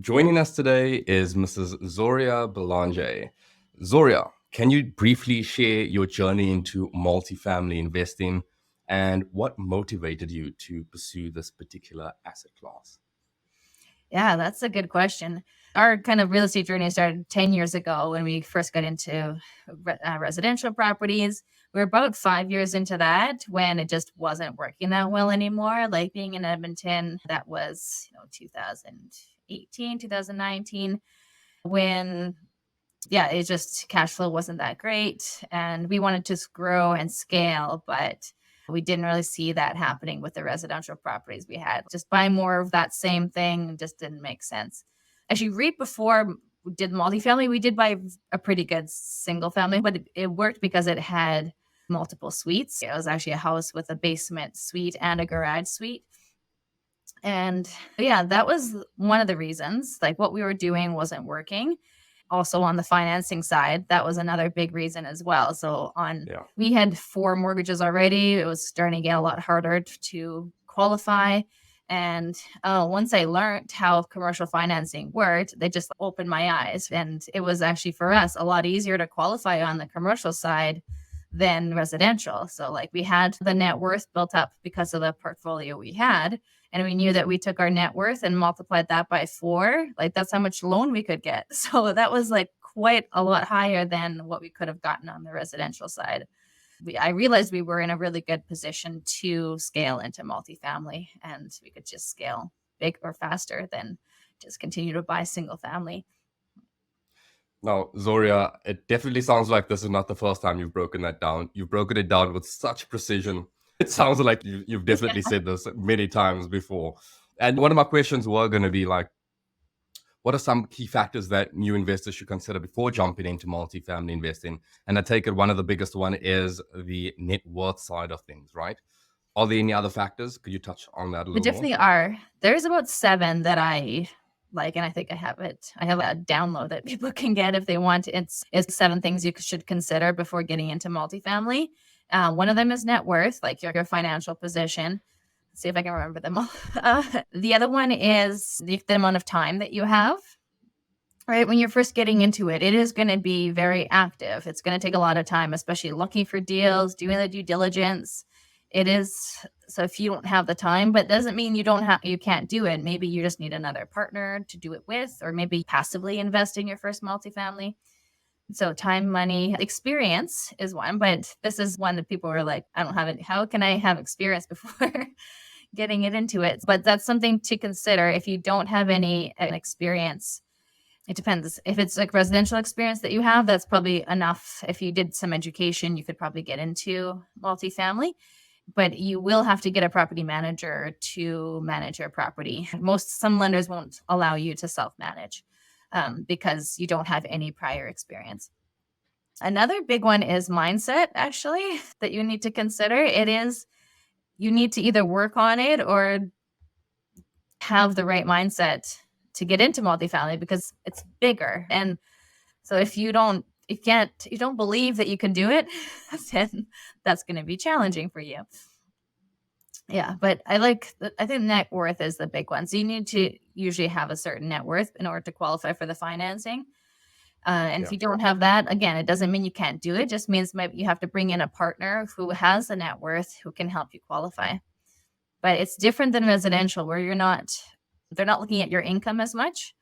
Joining us today is Mrs. Zorya Belanger. Zorya, can you briefly share your journey into multifamily investing and what motivated you to pursue this particular asset class? Yeah, that's a good question. Our kind of real estate journey started 10 years ago when we first got into residential properties. We were about 5 years into that when it just wasn't working that well anymore. Like being in Edmonton, that was 2018, 2019, when it just cash flow wasn't that great. And we wanted to grow and scale, but we didn't really see that happening with the residential properties we had. Just buying more of that same thing just didn't make sense. Actually, right before we did multifamily, we did buy a pretty good single family, but it worked because it had multiple suites. It was actually a house with a basement suite and a garage suite. And yeah, that was one of the reasons. Like what we were doing wasn't working. Also on the financing side, that was another big reason as well. Yeah. We had 4 mortgages already. It was starting to get a lot harder to qualify. And once I learned how commercial financing worked, they just opened my eyes. And it was actually for us a lot easier to qualify on the commercial side than residential. So like we had the net worth built up because of the portfolio we had. And we knew that we took our net worth and multiplied that by 4. Like that's how much loan we could get. So that was like quite a lot higher than what we could have gotten on the residential side. I realized we were in a really good position to scale into multifamily, and we could just scale big or faster than just continue to buy single family. Now, Zorya, it definitely sounds like this is not the first time you've broken that down. You've broken it down with such precision. It sounds like you've definitely said this many times before. And one of my questions were going to be like, what are some key factors that new investors should consider before jumping into multifamily investing? And I take it one of the biggest one is the net worth side of things, right? Are there any other factors? Could you touch on that a There little more? definitely are. There's about 7 that I like, and I think I have it. I have a download that people can get if they want. It's 7 things you should consider before getting into multifamily. One of them is net worth, like your financial position. Let's see if I can remember them all. The other one is the amount of time that you have. Right when you're first getting into it, it is going to be very active. It's going to take a lot of time, especially looking for deals, doing the due diligence. It is so if you don't have the time, but doesn't mean you can't do it. Maybe you just need another partner to do it with, or maybe passively invest in your first multifamily. So time, money, experience is one, but this is one that people are like, I don't have it. How can I have experience before getting it into it? But that's something to consider if you don't have any experience. It depends. If it's like residential experience that you have, that's probably enough. If you did some education, you could probably get into multifamily, but you will have to get a property manager to manage your property. Some lenders won't allow you to self-manage because you don't have any prior experience. Another big one is mindset, actually, that you need to consider. You need to either work on it or have the right mindset to get into multifamily because it's bigger. And so if you don't believe that you can do it, then that's going to be challenging for you. Yeah, but I think net worth is the big one. So you need to usually have a certain net worth in order to qualify for the financing. And if Yeah. you don't have that, again, it doesn't mean you can't do it. It just means maybe you have to bring in a partner who has the net worth who can help you qualify. But it's different than residential where they're not looking at your income as much.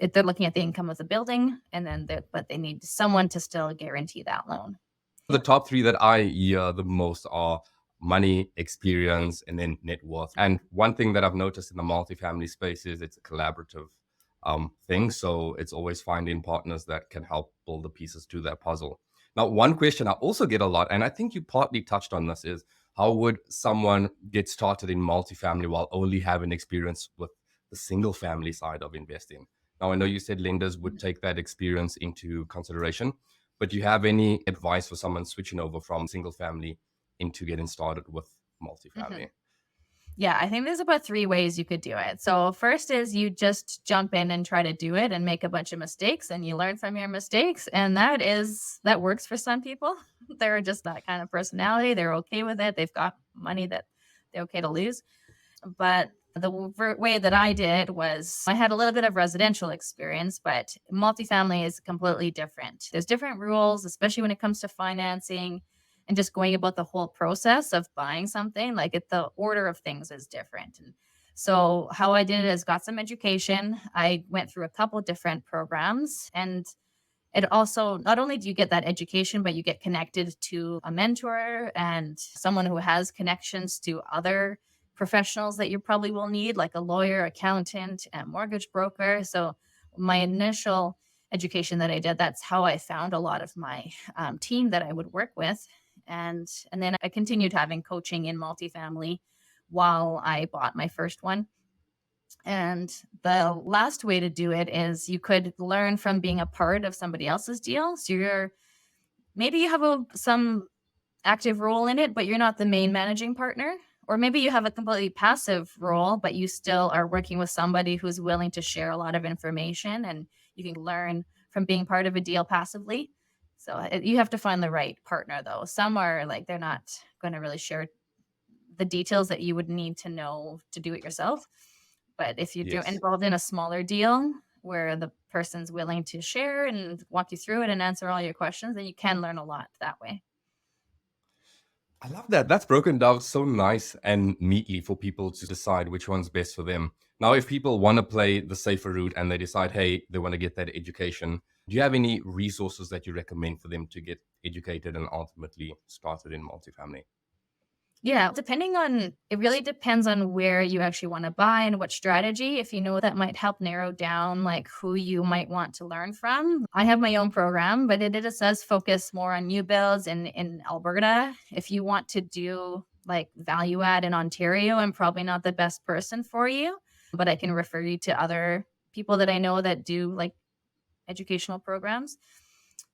They're looking at the income of the building, and then but they need someone to still guarantee that loan. The top three that I hear the most are money, experience, and then net worth. And one thing that I've noticed in the multifamily space is it's a collaborative thing. So it's always finding partners that can help build the pieces to that puzzle. Now, one question I also get a lot, and I think you partly touched on this, is how would someone get started in multifamily while only having experience with the single family side of investing? Now, I know you said lenders would take that experience into consideration, but do you have any advice for someone switching over from single family into getting started with Mhm. multifamily? Yeah, I think there's about 3 ways you could do it. So first is you just jump in and try to do it and make a bunch of mistakes and you learn from your mistakes. And that works for some people. They're just that kind of personality. They're okay with it. They've got money that they're okay to lose. But The way that I did was I had a little bit of residential experience, but multifamily is completely different. There's different rules, especially when it comes to financing and just going about the whole process of buying something. Like the order of things is different. And so how I did it is got some education. I went through a couple different programs, and it also, not only do you get that education, but you get connected to a mentor and someone who has connections to other professionals that you probably will need, like a lawyer, accountant, and mortgage broker. So my initial education that I did, that's how I found a lot of my team that I would work with. And then I continued having coaching in multifamily while I bought my first one. And the last way to do it is you could learn from being a part of somebody else's deal. So maybe you have some active role in it, but you're not the main managing partner. Or maybe you have a completely passive role, but you still are working with somebody who's willing to share a lot of information, and you can learn from being part of a deal passively. So you have to find the right partner, though. Some are like, they're not going to really share the details that you would need to know to do it yourself. But if you're Yes. involved in a smaller deal where the person's willing to share and walk you through it and answer all your questions, then you can learn a lot that way. I love that. That's broken down so nice and neatly for people to decide which one's best for them. Now, if people want to play the safer route and they decide, hey, they want to get that education, do you have any resources that you recommend for them to get educated and ultimately started in multifamily? Yeah, it really depends on where you actually want to buy and what strategy. If you know, that might help narrow down like who you might want to learn from. I have my own program, but it does focus more on new builds in Alberta. If you want to do like value add in Ontario, I'm probably not the best person for you, but I can refer you to other people that I know that do like educational programs.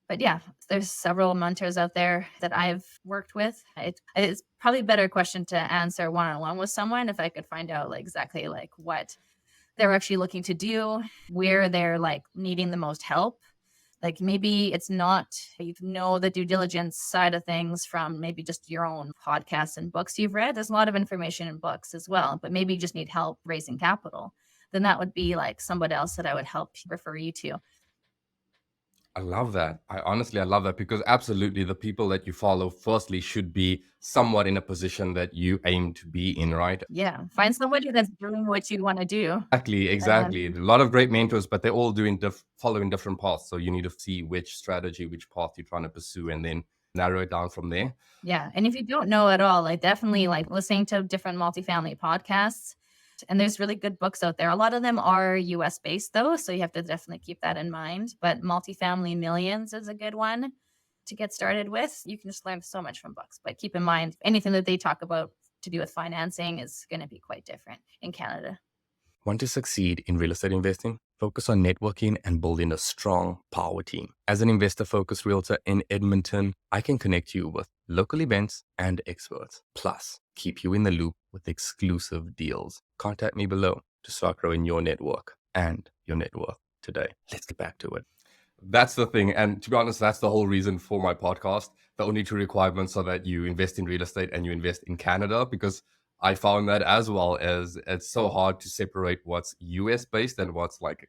But yeah, there's several mentors out there that I've worked with. It's probably a better question to answer one on one with someone if I could find out like exactly like what they're actually looking to do, where they're like needing the most help. Like maybe it's not, you know, the due diligence side of things from maybe just your own podcasts and books you've read. There's a lot of information in books as well, but maybe you just need help raising capital. Then that would be like somebody else that I would help refer you to. I love that. I love that because absolutely the people that you follow, firstly, should be somewhat in a position that you aim to be in, right? Yeah, find somebody that's doing what you want to do. Exactly, exactly. A And lot of great mentors, but they're all doing following different paths. So you need to see which strategy, which path you're trying to pursue, and then narrow it down from there. yeah, and if you don't know at all, like definitely like listening to different multifamily podcasts. And there's really good books out there. A lot of them are US based though, so you have to definitely keep that in mind. But Multifamily Millions is a good one to get started with. You can just learn so much from books, but keep in mind anything that they talk about to do with financing is going to be quite different in Canada. Want to succeed in real estate investing? Focus on networking and building a strong power team. As an investor focused realtor in Edmonton, I can connect you with local events and experts. Plus, keep you in the loop with exclusive deals. Contact me below to start growing your network and your net worth today. Let's get back to it. That's the thing. And to be honest, that's the whole reason for my podcast. The only two requirements are that you invest in real estate and you invest in Canada, because I found that as well as it's so hard to separate what's US based and what's like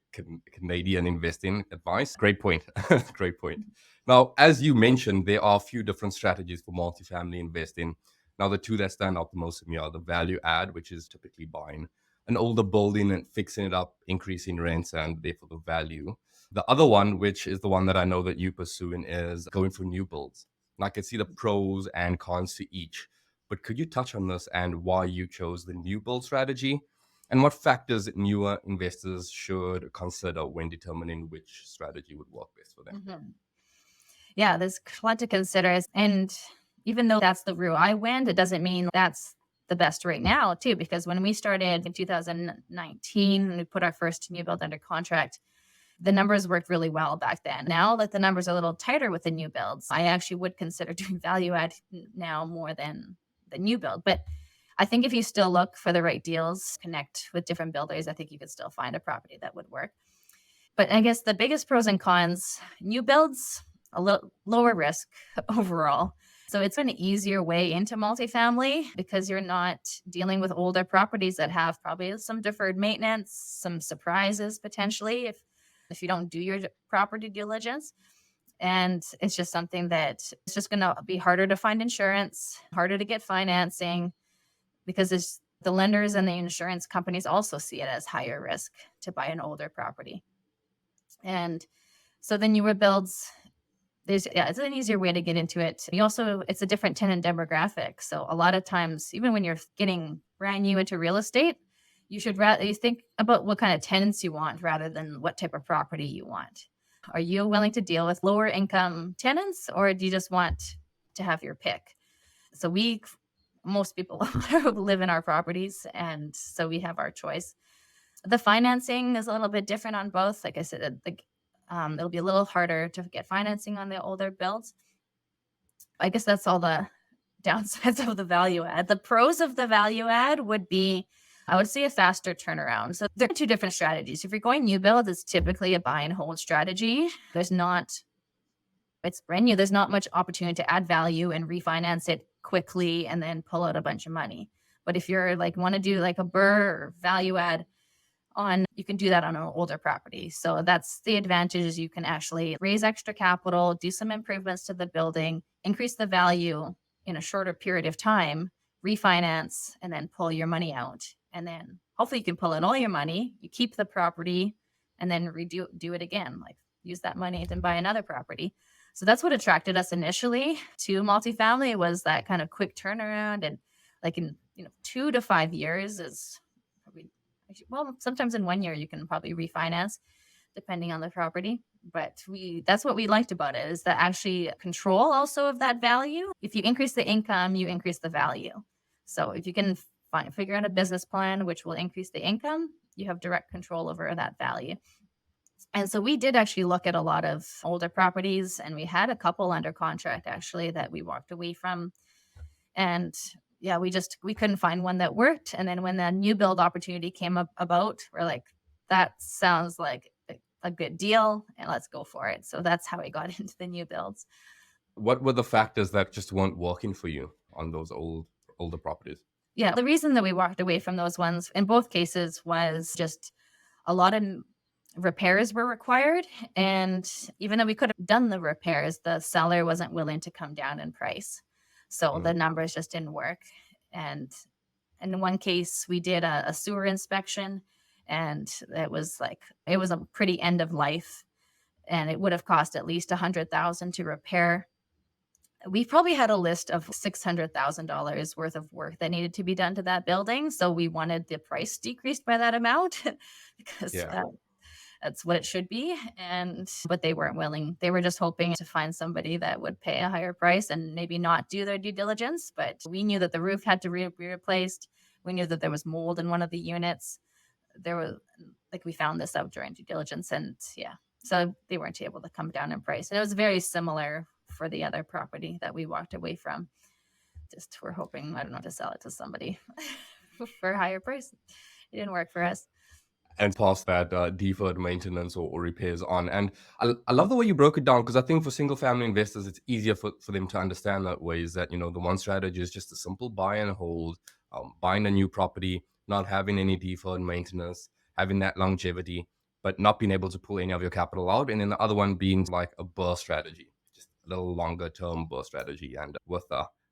Canadian investing advice. Great point. Great point. Now, as you mentioned, there are a few different strategies for multifamily investing. Now, the two that stand out the most to me are the value add, which is typically buying an older building and fixing it up, increasing rents and therefore the value. The other one, which is the one that I know that you're pursuing, is going for new builds. And I can see the pros and cons to each. But could you touch on this and why you chose the new build strategy and what factors newer investors should consider when determining which strategy would work best for them? Mhm. Yeah, there's a lot to consider. And even though that's the route I went, it doesn't mean that's the best right now, too, because when we started in 2019, we put our first new build under contract, the numbers worked really well back then. Now that the numbers are a little tighter with the new builds, I actually would consider doing value add now more than the new build. But I think if you still look for the right deals, connect with different builders, I think you could still find a property that would work. But I guess the biggest pros and cons, new builds, a little lower risk overall. So it's an easier way into multifamily because you're not dealing with older properties that have probably some deferred maintenance, some surprises potentially if you don't do your property diligence. And it's just something that it's just going to be harder to find insurance, harder to get financing because it's, the lenders and the insurance companies also see it as higher risk to buy an older property. And so the newer builds, it's an easier way to get into it. You also, it's a different tenant demographic. So a lot of times, even when you're getting brand new into real estate, you should rather you think about what kind of tenants you want rather than what type of property you want. Are you willing to deal with lower income tenants, or do you just want to have your pick? So most people live in our properties, and so we have our choice. The financing is a little bit different on both. Like I said, it'll be a little harder to get financing on the older builds. I guess that's all the downsides of the value add. The pros of the value add would be, I would say, a faster turnaround. So there are two different strategies. If you're going new build, it's typically a buy and hold strategy. It's brand new. There's not much opportunity to add value and refinance it quickly and then pull out a bunch of money. But if you're like want to do like a BRRRR or value add you can do that on an older property. So that's the advantage is you can actually raise extra capital, do some improvements to the building, increase the value in a shorter period of time, refinance, and then pull your money out. And then hopefully you can pull in all your money, you keep the property, and then do it again, like use that money to buy another property. So that's what attracted us initially to multifamily was that kind of quick turnaround. And like in 2 to 5 years is probably, well, sometimes in 1 year you can probably refinance depending on the property. But that's what we liked about it is that actually control also of that value. If you increase the income, you increase the value. So if you can figure out a business plan which will increase the income, you have direct control over that value. And so we did actually look at a lot of older properties, and we had a couple under contract actually that we walked away from. And yeah, we couldn't find one that worked. And then when the new build opportunity came about, we're like, that sounds like a good deal and let's go for it. So that's how I got into the new builds. What were the factors that just weren't working for you on those older properties? Yeah, the reason that we walked away from those ones in both cases was just a lot of repairs were required. And even though we could have done the repairs, the seller wasn't willing to come down in price. So the numbers just didn't work. And in one case, we did a sewer inspection, and it was a pretty end of life, and it would have cost at least $100,000 to repair. We probably had a list of $600,000 worth of work that needed to be done to that building. So we wanted the price decreased by that amount because that's what it should be. But they weren't willing. They were just hoping to find somebody that would pay a higher price and maybe not do their due diligence. But we knew that the roof had to be replaced. We knew that there was mold in one of the units. We found this out during due diligence, and so they weren't able to come down in price. And it was very similar for the other property that we walked away from. Just we're hoping, I don't know, to sell it to somebody for a higher price. It didn't work for us. And pass that deferred maintenance or repairs on. And I love the way you broke it down, because I think for single family investors, it's easier for them to understand that way, is that, the one strategy is just a simple buy and hold, buying a new property, not having any deferred maintenance, having that longevity, but not being able to pull any of your capital out. And then the other one being like a burst strategy, just a little longer term burst strategy and with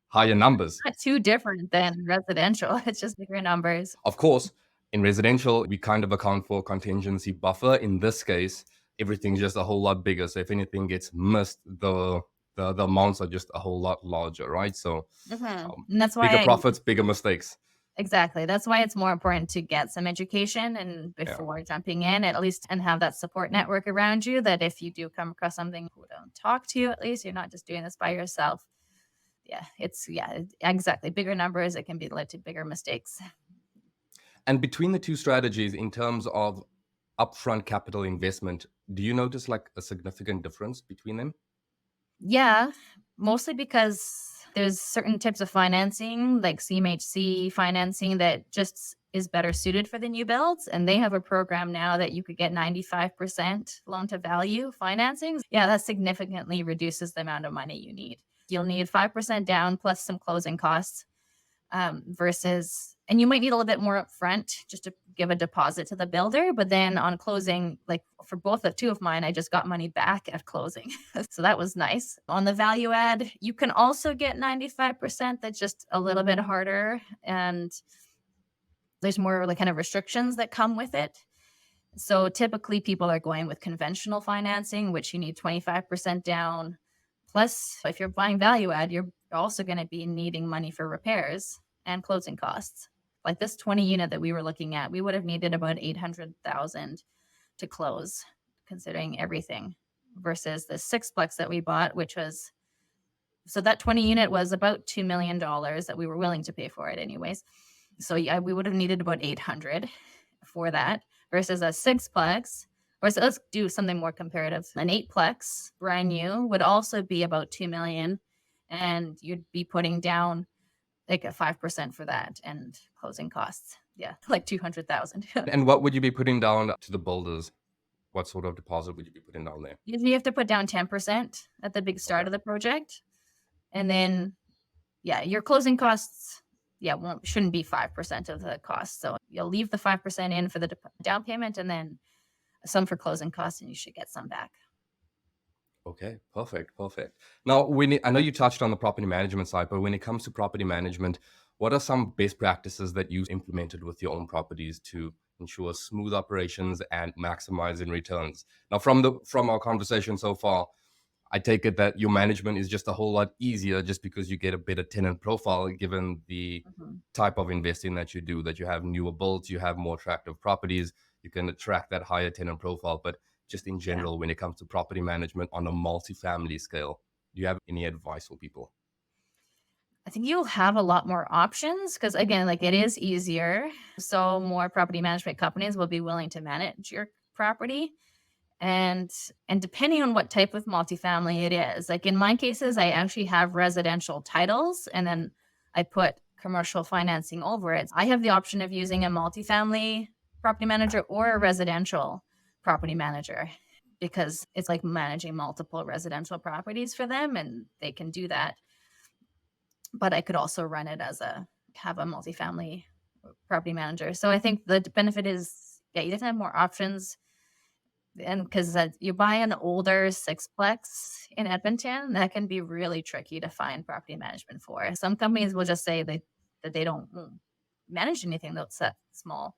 higher numbers. Not too different than residential. It's just bigger numbers. Of course, in residential, we kind of account for contingency buffer. In this case, everything's just a whole lot bigger. So if anything gets missed, the amounts are just a whole lot larger, right? So and that's why bigger profits, bigger mistakes. Exactly. That's why it's more important to get some education and before jumping in, at least, and have that support network around you, that if you do come across something who don't talk to you, at least you're not just doing this by yourself. Exactly. Bigger numbers, it can be led to bigger mistakes. And between the two strategies, in terms of upfront capital investment, do you notice like a significant difference between them? Yeah, mostly because there's certain types of financing, like CMHC financing, that just is better suited for the new builds. And they have a program now that you could get 95% loan to value financing. Yeah, that significantly reduces the amount of money you need. You'll need 5% down plus some closing costs, versus, and you might need a little bit more upfront just to give a deposit to the builder. But then on closing, like for both of two of mine, I just got money back at closing. So that was nice. On the value add, you can also get 95%. That's just a little bit harder. And there's more like kind of restrictions that come with it. So typically people are going with conventional financing, which you need 25% down. Plus, if you're buying value add, you're also going to be needing money for repairs and closing costs. Like this 20 unit that we were looking at, we would have needed about 800,000 to close, considering everything, versus the sixplex that we bought, which was, so that 20 unit was about $2 million that we were willing to pay for it anyways. So yeah, we would have needed about 800 for that, versus a sixplex, or so let's do something more comparative. An eightplex brand new would also be about 2 million, and you'd be putting down like a 5% for that and closing costs. Yeah, like 200,000. And what would you be putting down to the builders? What sort of deposit would you be putting down there? Usually you have to put down 10% at the big start Okay. of the project. And then, yeah, your closing costs, yeah, shouldn't be 5% of the cost. So you'll leave the 5% in for the down payment and then some for closing costs, and you should get some back. Okay, perfect, perfect. Now, I know you touched on the property management side, but when it comes to property management, what are some best practices that you implemented with your own properties to ensure smooth operations and maximizing returns? Now, from our conversation so far, I take it that your management is just a whole lot easier just because you get a better tenant profile given the Mhm. type of investing that you do, that you have newer builds, you have more attractive properties, you can attract that higher tenant profile. But just in Yeah. general, when it comes to property management on a multifamily scale, do you have any advice for people? I think you'll have a lot more options because, again, like it is easier. So, more property management companies will be willing to manage your property. And depending on what type of multifamily it is, like in my cases, I actually have residential titles and then I put commercial financing over it. I have the option of using a multifamily property manager or a residential property manager because it's like managing multiple residential properties for them and they can do that. But I could also run it as have a multifamily property manager. So I think the benefit is, yeah, you definitely have more options. And because you buy an older sixplex in Edmonton, that can be really tricky to find property management for. Some companies will just say that they don't manage anything that's that small.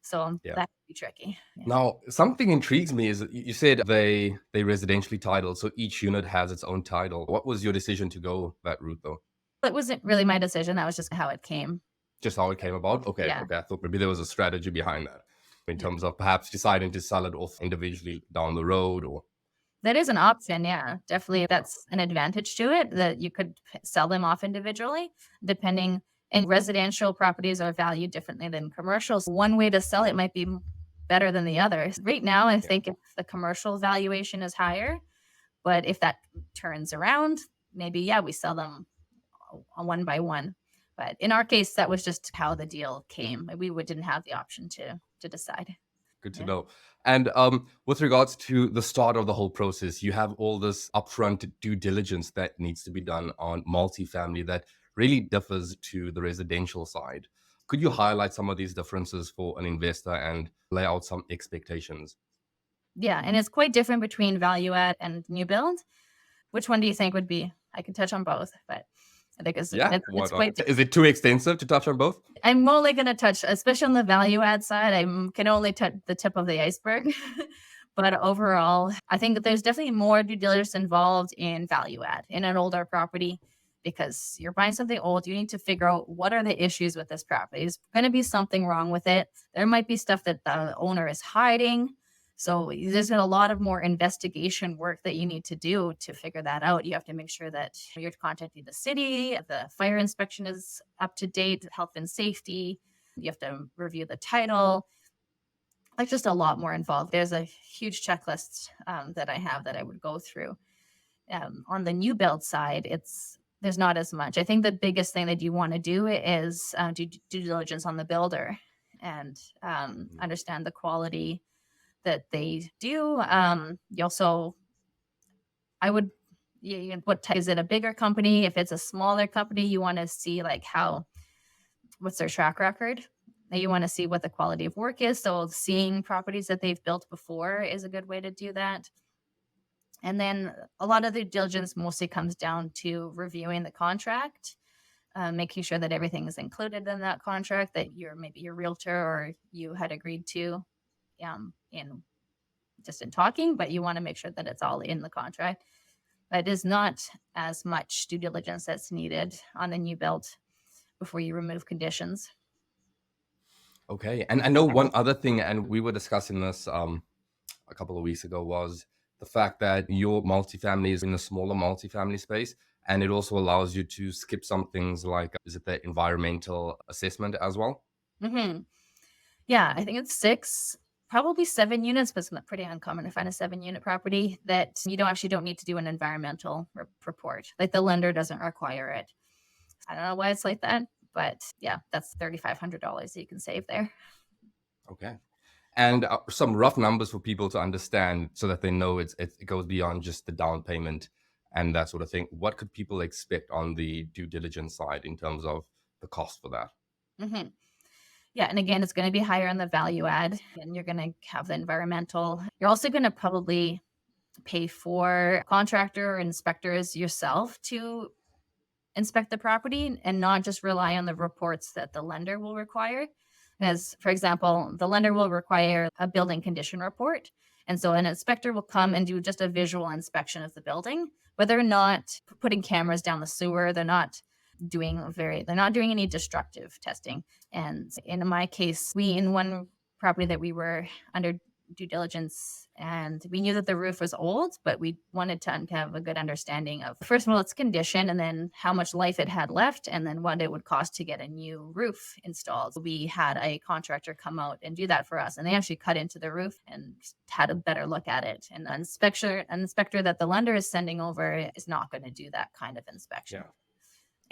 So Yeah. that can be tricky. Yeah. Now, something intrigues me is that you said they residentially titled, so each unit has its own title. What was your decision to go that route though? It wasn't really my decision. That was just how it came. Just how it came about? Okay, Yeah. okay. I thought maybe there was a strategy behind that in Yeah. terms of perhaps deciding to sell it off individually down the road or That is an option, yeah. Definitely that's an advantage to it that you could sell them off individually depending, and residential properties are valued differently than commercials. One way to sell it might be better than the other. Right now, I yeah. think if the commercial valuation is higher, but if that turns around, maybe, yeah, we sell them one by one. But in our case, that was just how the deal came. Didn't have the option to decide. Good to Yeah. know. And with regards to the start of the whole process, you have all this upfront due diligence that needs to be done on multifamily that really differs to the residential side. Could you highlight some of these differences for an investor and lay out some expectations? Yeah, and it's quite different between value add and new build. Which one do you think would be? I can touch on both, but I think Yeah, why it's quite not? Is it too extensive to touch on both? I'm only gonna touch, especially on the value add side, I can only touch the tip of the iceberg. But overall, I think that there's definitely more due diligence involved in value add in an older property because you're buying something old. You need to figure out what are the issues with this property. Is going to be something wrong with it. There might be stuff that the owner is hiding. So there's a lot of more investigation work that you need to do to figure that out. You have to make sure that you're contacting the city, the fire inspection is up to date, health and safety. You have to review the title. Like just a lot more involved. There's a huge checklist that I have that I would go through. On the new build side, there's not as much. I think the biggest thing that you want to do is do due diligence on the builder and Mm. understand the quality that they do. You also, I would What type is it? A bigger company? If it's a smaller company, you want to see like what's their track record. And you want to see what the quality of work is. So seeing properties that they've built before is a good way to do that. And then a lot of the diligence mostly comes down to reviewing the contract, making sure that everything is included in that contract that maybe your realtor or you had agreed to in just in talking, but you want to make sure that it's all in the contract. It is not as much due diligence that's needed on a new build before you remove conditions. Okay. And I know one other thing, and we were discussing this a couple of weeks ago, was the fact that your multifamily is in a smaller multifamily space. And it also allows you to skip some things like, is it the environmental assessment as well? Hmm. Yeah, I think it's 6, probably 7 units, but it's not pretty uncommon to find a 7-unit property that you don't need to do an environmental report. Like the lender doesn't require it. I don't know why it's like that, but yeah, that's $3,500 that you can save there. Okay. And some rough numbers for people to understand so that they know it goes beyond just the down payment and that sort of thing. What could people expect on the due diligence side in terms of the cost for that? Hmm. Yeah, and again, it's going to be higher on the value add, and you're going to have the environmental. You're also going to probably pay for contractor or inspectors yourself to inspect the property and not just rely on the reports that the lender will require. As, for example, the lender will require a building condition report. And so an inspector will come and do just a visual inspection of the building, but they're not putting cameras down the sewer. They're not doing any destructive testing. And in my case, in one property that we were under due diligence, and we knew that the roof was old, but we wanted to have a good understanding of, first of all, its condition, and then how much life it had left, and then what it would cost to get a new roof installed. We had a contractor come out and do that for us, and they actually cut into the roof and had a better look at it. And an inspector that the lender is sending over is not going to do that kind of inspection. Yeah.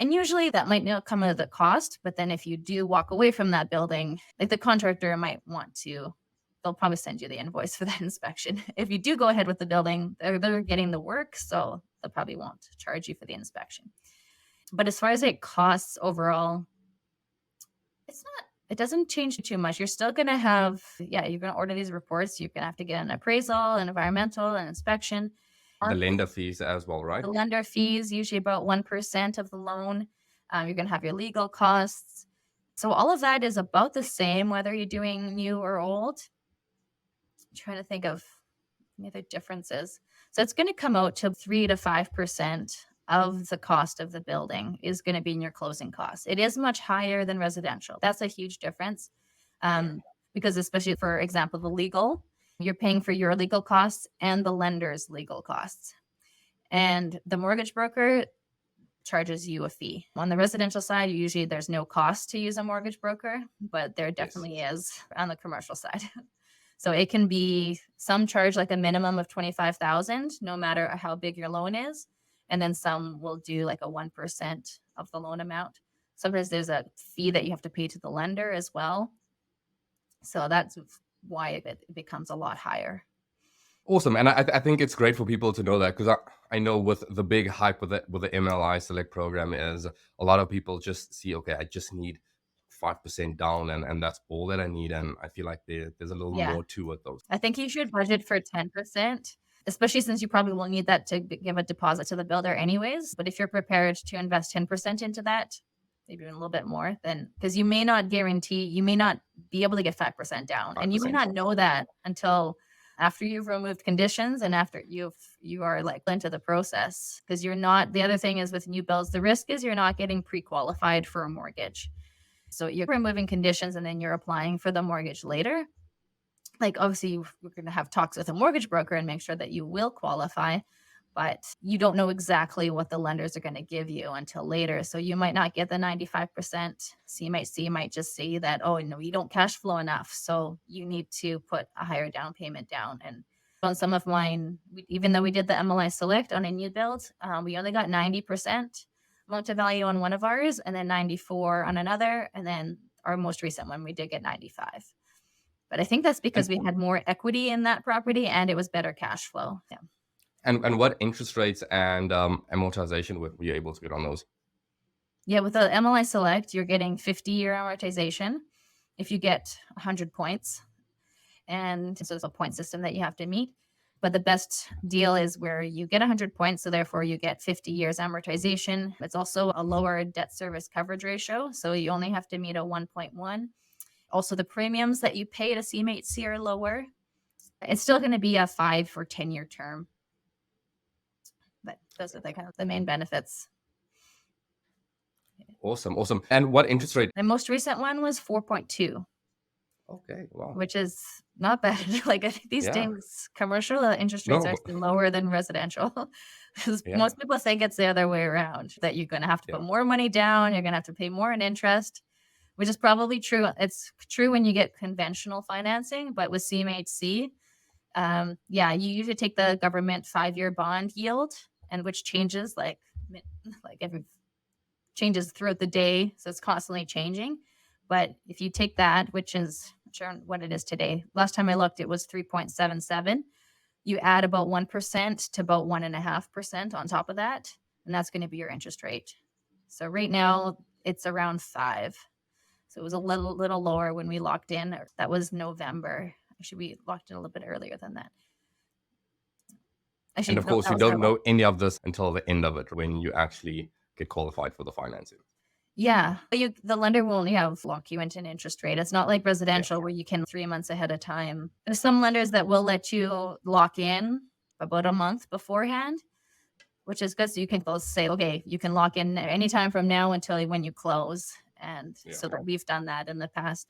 And usually that might not come at the cost, but then if you do walk away from that building, like the contractor they'll probably send you the invoice for that inspection. If you do go ahead with the building, they're getting the work, so they probably won't charge you for the inspection. But as far as it costs overall, it doesn't change too much. You're still going to you're going to order these reports. You're going to have to get an appraisal, an environmental, an inspection. The lender fees as well, right? The lender fees, usually about 1% of the loan. You're going to have your legal costs. So all of that is about the same, whether you're doing new or old. I'm trying to think of any other differences. So it's going to come out to 3 to 5% of the cost of the building is going to be in your closing costs. It is much higher than residential. That's a huge difference. Because especially, for example, the legal, you're paying for your legal costs and the lender's legal costs. And the mortgage broker charges you a fee. On the residential side, usually there's no cost to use a mortgage broker, but there definitely is on the commercial side. So it can be some charge like a minimum of 25,000, no matter how big your loan is. And then some will do like a 1% of the loan amount. Sometimes there's a fee that you have to pay to the lender as well. So that's why it becomes a lot higher. Awesome. And I think it's great for people to know that, because I know with the big hype with the MLI Select program is a lot of people just see, okay, I just need 5% down and that's all that I need. And I feel like there's a little more to it though. I think you should budget for 10%, especially since you probably will need that to give a deposit to the builder anyways. But if you're prepared to invest 10% into that, maybe even a little bit more, then because you may not be able to get 5% down. And you may 5%. not know that until after you've removed conditions and after you are like into the process. Because the other thing is with new builds, the risk is you're not getting pre-qualified for a mortgage. So you're removing conditions and then you're applying for the mortgage later. Like, obviously, we're going to have talks with a mortgage broker and make sure that you will qualify, but you don't know exactly what the lenders are going to give you until later. So you might not get the 95%. So you might just see that, oh, no, you don't cash flow enough. So you need to put a higher down payment down. And on some of mine, even though we did the MLI Select on a new build, we only got 90% loan to value on one of ours, and then 94 on another. And then our most recent one, we did get 95. But I think that's because we had more equity in that property and it was better cash flow. Yeah. And what interest rates and amortization were you able to get on those? Yeah, with the MLI Select, you're getting 50-year amortization if you get 100 points. And so it's a point system that you have to meet. But the best deal is where you get 100 points, so therefore you get 50 years amortization. It's also a lower debt service coverage ratio, so you only have to meet a 1.1. Also, the premiums that you pay to CMHC are lower. It's still going to be a 5 or 10-year term, but those are the kind of the main benefits. Awesome, awesome. And what interest rate? The most recent one was 4.2. Okay, wow. Which is not bad. Like, I think these Yeah. days, commercial interest rates No, are but actually lower than residential. Because yeah, most people think it's the other way around, that you're gonna have to yeah. put more money down, you're gonna have to pay more in interest, which is probably true. It's true when you get conventional financing, but with CMHC, yeah, you usually take the government 5-year bond yield, and which changes like every changes throughout the day, so it's constantly changing. But if you take that, which is not sure what it is today. Last time I looked, it was 3.77. You add about 1% to about 1.5% on top of that, and that's going to be your interest rate. So right now it's around 5. So it was a little lower when we locked in. That was November. Actually, we locked in a little bit earlier than that. And Actually, of no, course, that you was don't November. know any of this until the end of it when you actually get qualified for the financing. Yeah, the lender will only lock you into an interest rate. It's not like Yeah, residential where you can 3 months ahead of time. There's some lenders that will let you lock in about a month beforehand, which is good. So you can both say, okay, you can lock in anytime from now until when you close. And yeah. so that we've done that in the past.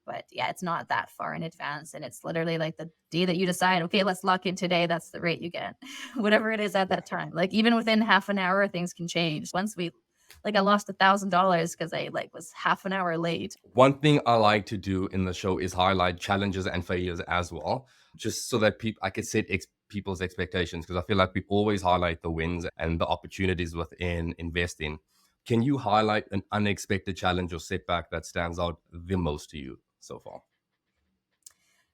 But yeah, it's not that far in advance. And it's literally like the day that you decide, okay, let's lock in today. That's the rate you get, whatever it is at Yeah. that time. Like even within half an hour, things can change. I lost $1,000 because I was half an hour late. One thing I like to do in the show is highlight challenges and failures as well, just so that I could set people's expectations because I feel like we always highlight the wins and the opportunities within investing. Can you highlight an unexpected challenge or setback that stands out the most to you so far?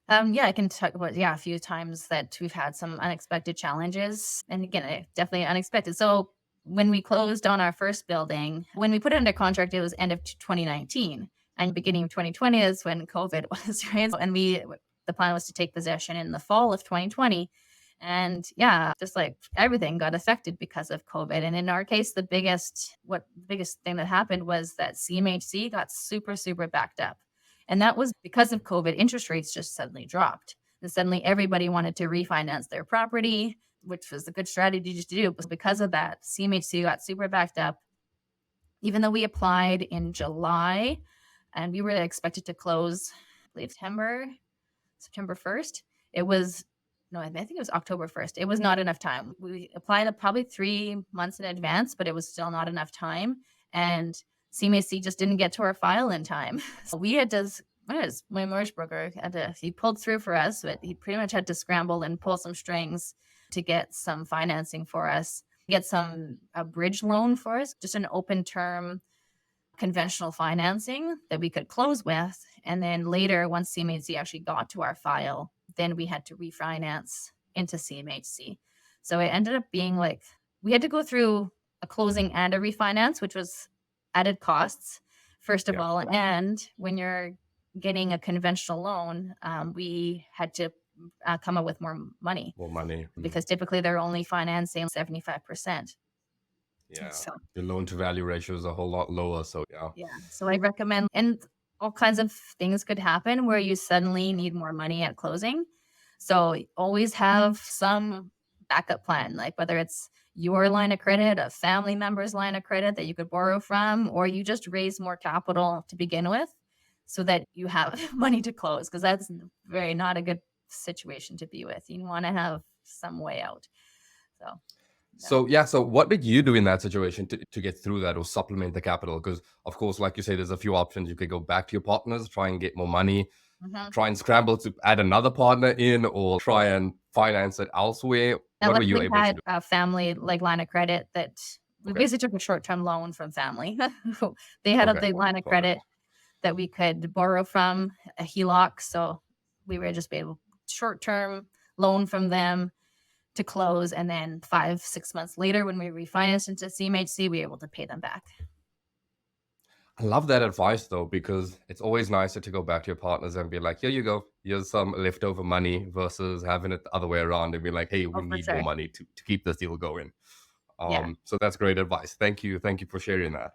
Yeah, I can talk about a few times that we've had some unexpected challenges, and again, definitely unexpected. So when we closed on our first building, when we put it under contract, it was end of 2019, and beginning of 2020 is when COVID was right, and the plan was to take possession in the fall of 2020. And yeah, just like everything got affected because of COVID. And in our case, the biggest thing that happened was that CMHC got super, super backed up. And that was because of COVID, interest rates just suddenly dropped. And suddenly everybody wanted to refinance their property, which was a good strategy to do. But because of that, CMHC got super backed up. Even though we applied in July and we were expected to close, I believe, September 1st, it was no, I think it was October 1st. It was not enough time. We applied probably 3 months in advance, but it was still not enough time. And CMAC just didn't get to our file in time. So we had to, my mortgage broker he pulled through for us, but he pretty much had to scramble and pull some strings to get some financing for us, get a bridge loan for us, just an open term conventional financing that we could close with. And then later, once CMHC actually got to our file, then we had to refinance into CMHC. So it ended up being we had to go through a closing and a refinance, which was added costs, first of Yeah, all. And when you're getting a conventional loan, we had to come up with more money more money. because typically they're only financing 75%. Yeah, So the loan to value ratio is a whole lot lower. So yeah, yeah. So I recommend, and all kinds of things could happen where you suddenly need more money at closing. So always have some backup plan, like whether it's your line of credit, a family member's line of credit that you could borrow from, or you just raise more capital to begin with so that you have money to close, because that's very not a good situation to be with. You want to have some way out. So yeah. so yeah, so what did you do in that situation to get through that or supplement the capital? Because of course, like you say, there's a few options. You could go back to your partners, try and get more money, Mhm. try and scramble to add another partner in, or try and finance it elsewhere. I What were you luckily able to had do? a family line of credit that we Okay, basically took a short-term loan from family. They had a okay, big line of perfect. credit that we could borrow from, a HELOC. So we were just able short-term loan from them to close. And then 5, 6 months later, when we refinanced into CMHC, we were able to pay them back. I love that advice though, because it's always nicer to go back to your partners and be like, here you go, here's some leftover money versus having it the other way around and be like, hey, we Oh, for need more sure. money to keep this deal going. Yeah. So that's great advice. Thank you. Thank you for sharing that.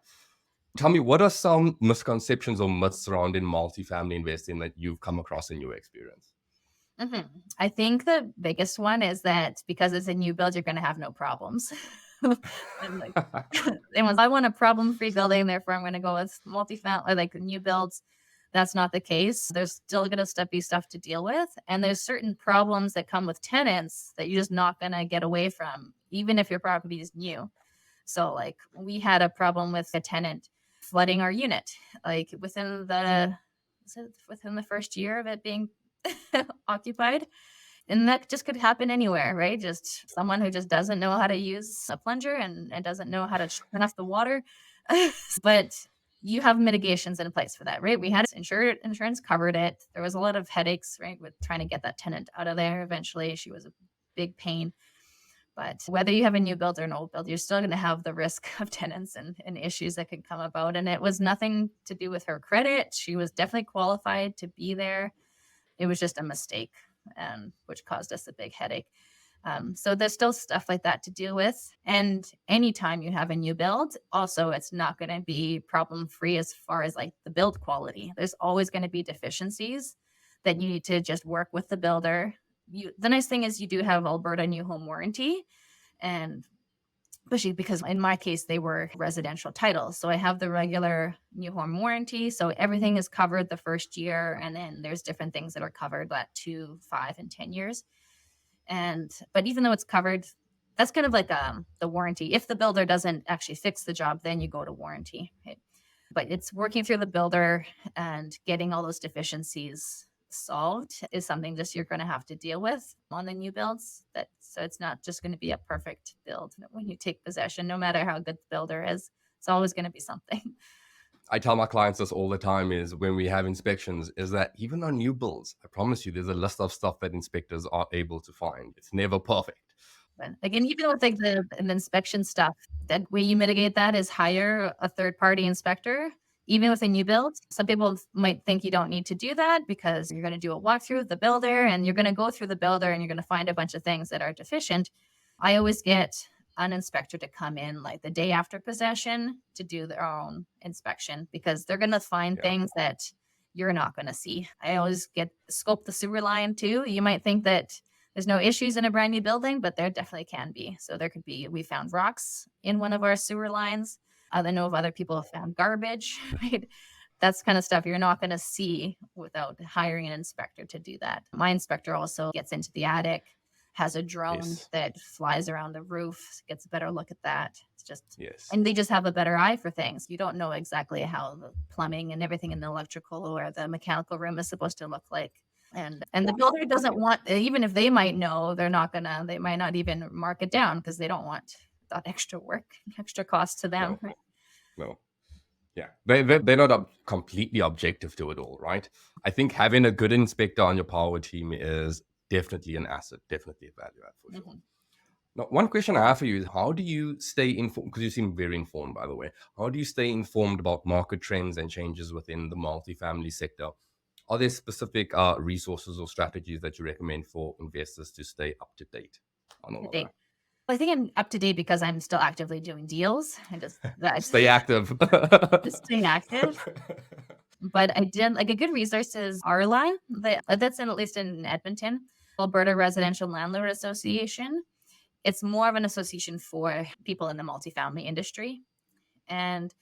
Tell me, what are some misconceptions or myths surrounding multifamily investing that you've come across in your experience? Mhm. I think the biggest one is that because it's a new build, you're gonna have no problems. And, like, everyone's, "I want a problem-free building, therefore I'm gonna go with multifamily, or, like, new builds." That's not the case. There's still gonna be stuff to deal with, and there's certain problems that come with tenants that you're just not gonna get away from, even if your property is new. So, like, we had a problem with a tenant flooding our unit, like, within the first year of it being occupied? And that just could happen anywhere, right? Just someone who just doesn't know how to use a plunger and doesn't know how to turn off the water. But you have mitigations in place for that, right? We had insurance covered it. There was a lot of headaches, right, with trying to get that tenant out of there. Eventually, she was a big pain. But whether you have a new build or an old build, you're still going to have the risk of tenants and issues that could come about. And it was nothing to do with her credit. She was definitely qualified to be there. It was just a mistake, which caused us a big headache. So there's still stuff like that to deal with. And anytime you have a new build, also it's not going to be problem free as far as like the build quality. There's always going to be deficiencies that you need to just work with the builder. The nice thing is you do have Alberta new home warranty, and especially because in my case they were residential titles, so I have the regular new home warranty, so everything is covered the first year, and then there's different things that are covered at 2, 5, and 10 years. And but even though it's covered, that's kind of like the warranty. If the builder doesn't actually fix the job, then you go to warranty, right? But it's working through the builder and getting all those deficiencies solved is something just you're going to have to deal with on the new builds. That so it's not just going to be a perfect build when you take possession. No matter how good the builder is, it's always going to be something. I tell my clients this all the time is when we have inspections is that even on new builds, I promise you there's a list of stuff that inspectors are able to find. It's never perfect. But again, even with like the inspection stuff, that way you mitigate that is hire a third party inspector. Even with a new build, some people might think you don't need to do that because you're going to do a walkthrough of the builder and you're going to go through the builder and you're going to find a bunch of things that are deficient. I always get an inspector to come in like the day after possession to do their own inspection because they're going to find Yeah. things that you're not going to see. I always get scope the sewer line too. You might think that there's no issues in a brand new building, but there definitely can be. So there could be, we found rocks in one of our sewer lines. I know of other people have found garbage, right? That's kind of stuff you're not going to see without hiring an inspector to do that. My inspector also gets into the attic, has a drone Yes. that flies around the roof, gets a better look at that. It's just, Yes. and they just have a better eye for things. You don't know exactly how the plumbing and everything in the electrical or the mechanical room is supposed to look like. And the builder doesn't want, even if they might know, they might not even mark it down because they don't want that extra work, extra cost to them. No. No. Yeah. They're not completely objective to it all, right? I think having a good inspector on your power team is definitely an asset, definitely a value add for sure. Mhm. Now, one question I have for you is how do you stay informed? Because you seem very informed, by the way. How do you stay informed about market trends and changes within the multifamily sector? Are there specific resources or strategies that you recommend for investors to stay up to date on To all of date. Well, I think I'm up to date because I'm still actively doing deals. I just that? that Stay active. just staying active. But I did like a good resource is our line that's in at least in Edmonton, Alberta Residential Landlord Association. It's more of an association for people in the multifamily industry. And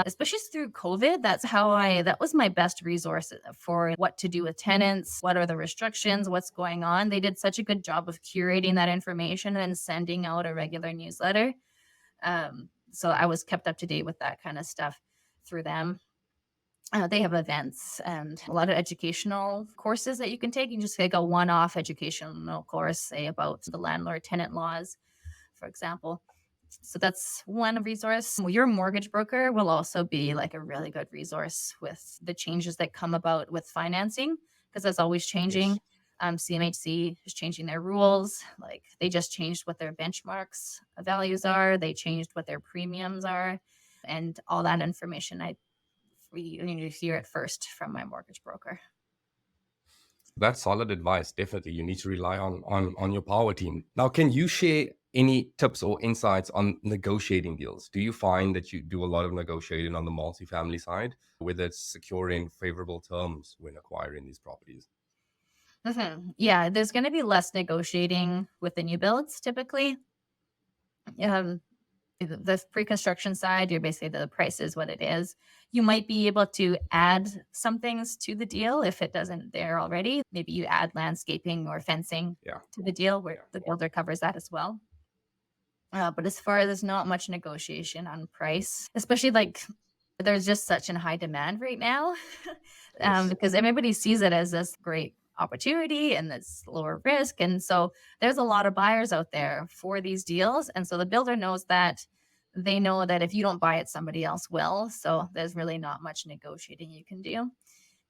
especially through COVID, that was my best resource for what to do with tenants, what are the restrictions, what's going on. They did such a good job of curating that information and sending out a regular newsletter. So I was kept up to date with that kind of stuff through them. They have events and a lot of educational courses that you can take. You can just take a one-off educational course, say about the landlord tenant laws, for example. So that's one resource. Your mortgage broker will also be like a really good resource with the changes that come about with financing because that's always Yes. changing. CMHC is changing their rules. Like they just changed what their benchmarks values are. They changed what their premiums are, and all that information. You need to hear it first from my mortgage broker. That's solid advice. Definitely, you need to rely on your power team. Now, can you share any tips or insights on negotiating deals? Do you find that you do a lot of negotiating on the multifamily side, whether it's securing favorable terms when acquiring these properties? Yeah, there's going to be less negotiating with the new builds typically. Um, the pre-construction side, you're basically the price is what it is. You might be able to add some things to the deal if it doesn't there already. Maybe you add landscaping or fencing Yeah, to the deal where yeah, the builder covers that as well. But as far as there's not much negotiation on price, especially like there's just such a high demand right now yes. because everybody sees it as this great opportunity and this lower risk. And so there's a lot of buyers out there for these deals. And so the builder knows that they know that if you don't buy it, somebody else will. So there's really not much negotiating you can do.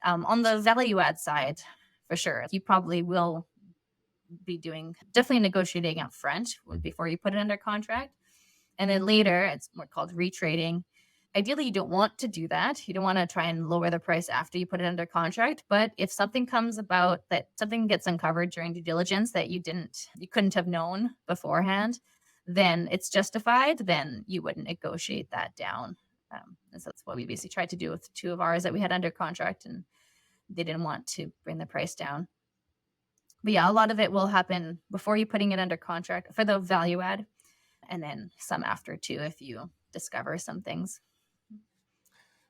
On the value add side, for sure, you probably will be doing definitely negotiating up front before you put it under contract. And then later, it's more called retrading. Ideally, you don't want to do that. You don't want to try and lower the price after you put it under contract. But if something comes about that something gets uncovered during due diligence that you couldn't have known beforehand, then it's justified. Then you wouldn't negotiate that down. And so that's what we basically tried to do with two of ours that we had under contract, and they didn't want to bring the price down. But yeah, a lot of it will happen before you putting it under contract for the value add, and then some after too if you discover some things.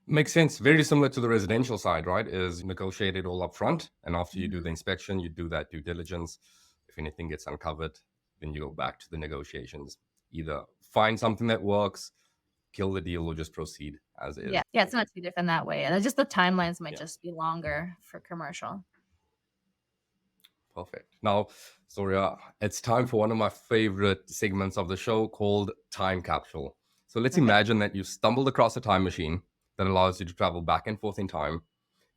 Makes sense. Very similar to the residential side, right? Is negotiated all up front. And after you do the Mhm. inspection, you do that due diligence. If anything gets uncovered, then you go back to the negotiations. Either find something that works, kill the deal, or just proceed as Yeah, is. yeah, it's not too different that way. And just the timelines might Yeah. just be longer for commercial. Perfect. Now, Zoria, it's time for one of my favorite segments of the show called Time Capsule. So let's Okay. imagine that you stumbled across a time machine that allows you to travel back and forth in time.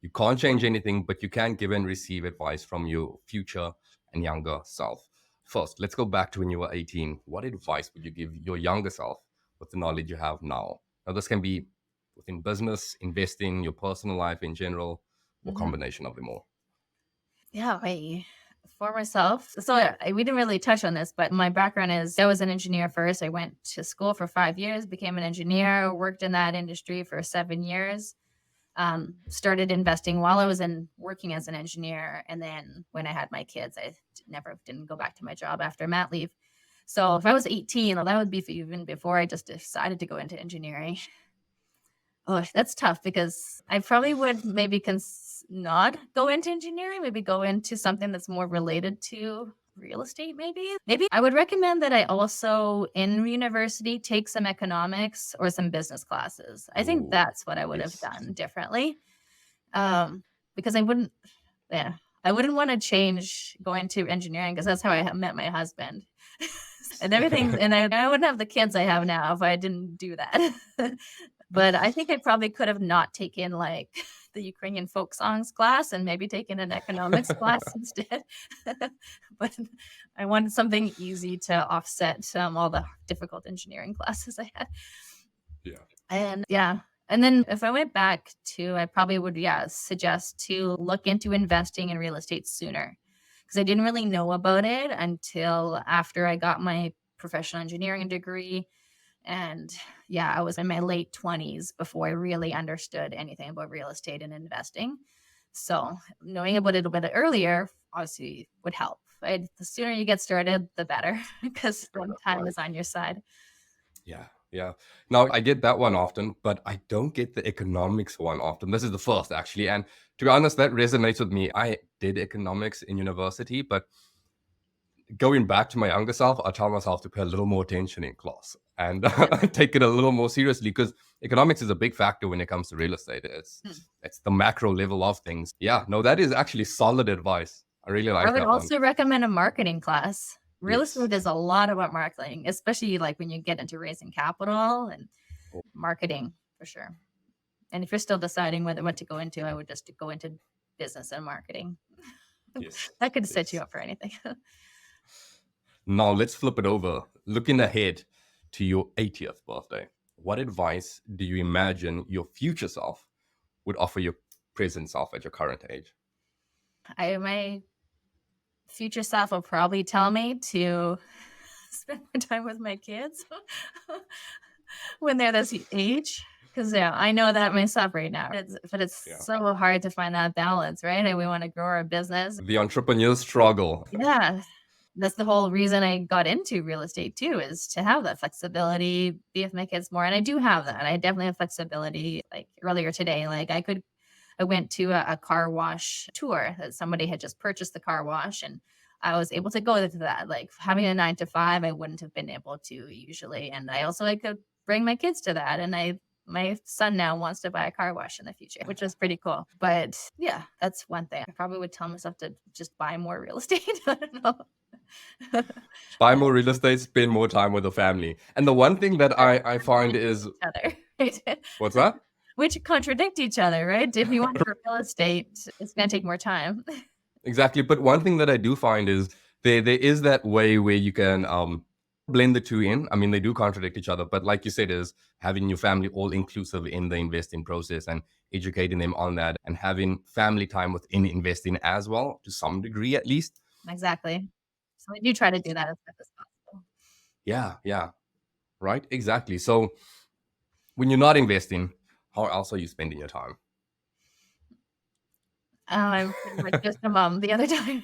You can't change anything, but you can give and receive advice from your future and younger self. First, let's go back to when you were 18. What advice would you give your younger self with the knowledge you have now? Now, this can be within business, investing, your personal life in general, or Mhm. combination of them all. Yeah, for myself. So we didn't really touch on this, but my background is I was an engineer first. I went to school for 5 years, became an engineer, worked in that industry for 7 years. Started investing while I was in working as an engineer, and then when I had my kids, I never didn't go back to my job after mat leave. So if I was 18, that would be even before I just decided to go into engineering. Oh, that's tough because I probably would maybe not go into engineering, maybe go into something that's more related to real estate, maybe. Maybe I would recommend that I also in university take some economics or some business classes. I think Oh, that's what I would have yes. done differently. Because yeah, I wouldn't want to change going to engineering because that's how I met my husband. And everything, and I wouldn't have the kids I have now if I didn't do that. But I think I probably could have not taken, like, the Ukrainian folk songs class and maybe taken an economics class instead. But I wanted something easy to offset, all the difficult engineering classes I had. Yeah. And yeah, and then if I went back to I probably would, yeah, suggest to look into investing in real estate sooner because I didn't really know about it until after I got my professional engineering degree. And yeah, I was in my late 20s before I really understood anything about real estate and investing. So knowing about it a bit earlier obviously would help. The sooner you get started, the better because Fair then enough, time right? is on your side. Yeah, yeah. Now I get that one often, but I don't get the economics one often. This is the first actually, and to be honest, that resonates with me. I did economics in university, but going back to my younger self, I tell myself to pay a little more attention in class and Yeah. take it a little more seriously because economics is a big factor when it comes to real estate. Hmm. It's the macro level of things. Yeah, no, that is actually solid advice. I really I like would that one. also recommend a marketing class. Real Yes. estate is a lot about marketing, especially like when you get into raising capital and marketing for sure. And if you're still deciding what to go into, I would just go into business and marketing. Yes. That could set you Yes. up for anything. Now let's flip it over. Looking ahead to your 80th birthday, what advice do you imagine your future self would offer your present self at your current age? My future self will probably tell me to spend more time with my kids when they're this age. Because yeah, I know that myself right now. But it's Yeah. so hard to find that balance, right? And we want to grow our business. The entrepreneur struggle. Yeah. That's the whole reason I got into real estate too, is to have that flexibility, be with my kids more. And I do have that. I definitely have flexibility. Like earlier today, like I went to a car wash tour that somebody had just purchased the car wash, and I was able to go to that. Like having a 9 to 5, I wouldn't have been able to usually. And I also like could bring my kids to that. And my son now wants to buy a car wash in the future, which was pretty cool. But yeah, that's one thing. I probably would tell myself to just buy more real estate. I don't know. Buy more real estate, spend more time with the family. And the one thing that I find is, Each other, right? what's that? Which contradict each other, right? If you want for real estate, it's going to take more time. Exactly. But one thing that I do find is there is that way where you can blend the two in. I mean, they do contradict each other, but like you said, is having your family all inclusive in the investing process and educating them on that, and having family time within investing as well, to some degree at least. Exactly. So I do try to do that as much as possible. Yeah, yeah. Right? Exactly. So when you're not investing, how else are you spending your time? I'm pretty much just a mom the other time.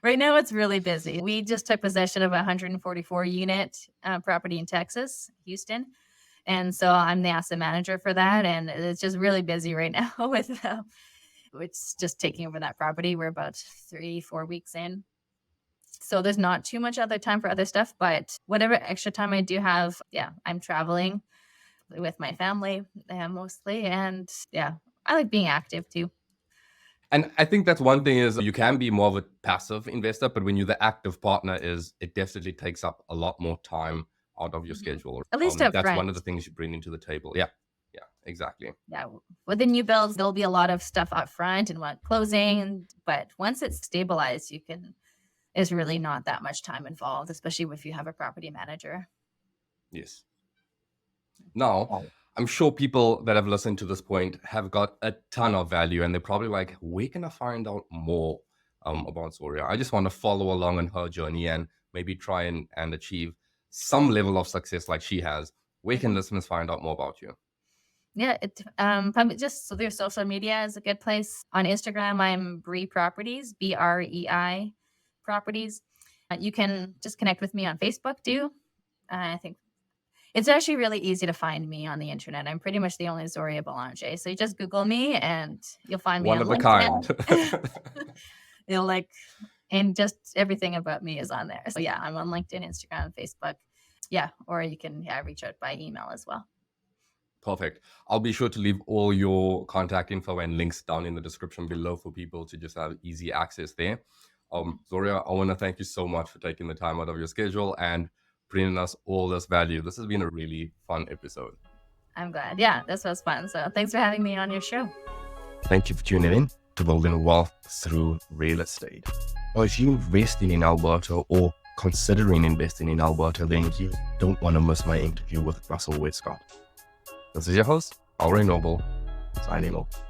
Right now, it's really busy. We just took possession of a 144 unit property in Texas, Houston. And so I'm the asset manager for that. And it's just really busy right now with it's just taking over that property. We're about 3-4 weeks in. So there's not too much other time for other stuff, but whatever extra time I do have, yeah, I'm traveling with my family mostly. And yeah, I like being active too. And I think that's one thing, is you can be more of a passive investor, but when you're the active partner, is it definitely takes up a lot more time out of your Mhm. schedule. At least up That's one front. of the things you bring into the table. Yeah, yeah, exactly. Yeah. With the new builds, there'll be a lot of stuff up front and what closing. But once it's stabilized, is really not that much time involved, especially if you have a property manager. Yes. Now, I'm sure people that have listened to this point have got a ton of value, and they're probably like, where can I find out more about Zorya? I just want to follow along on her journey and maybe try and achieve some level of success like she has. Where can listeners find out more about you? Yeah, probably just so their social media is a good place. On Instagram, I'm Bree Properties, BREI Properties. You can just connect with me on Facebook too. I think it's actually really easy to find me on the internet. I'm pretty much the only Zorya Belanger. So you just Google me and you'll find me One on of a kind. LinkedIn. You'll like, and just everything about me is on there. So yeah, I'm on LinkedIn, Instagram, Facebook. Yeah, or you can reach out by email as well. Perfect. I'll be sure to leave all your contact info and links down in the description below for people to just have easy access there. Zorya, I want to thank you so much for taking the time out of your schedule and bringing us all this value. This has been a really fun episode. I'm glad. Yeah, this was fun. So thanks for having me on your show. Thank you for tuning in to Building Wealth Through Real Estate. Or if you're investing in Alberta or considering investing in Alberta, then you don't want to miss my interview with Russell Westcott. This is your host, Alray Noble, signing off.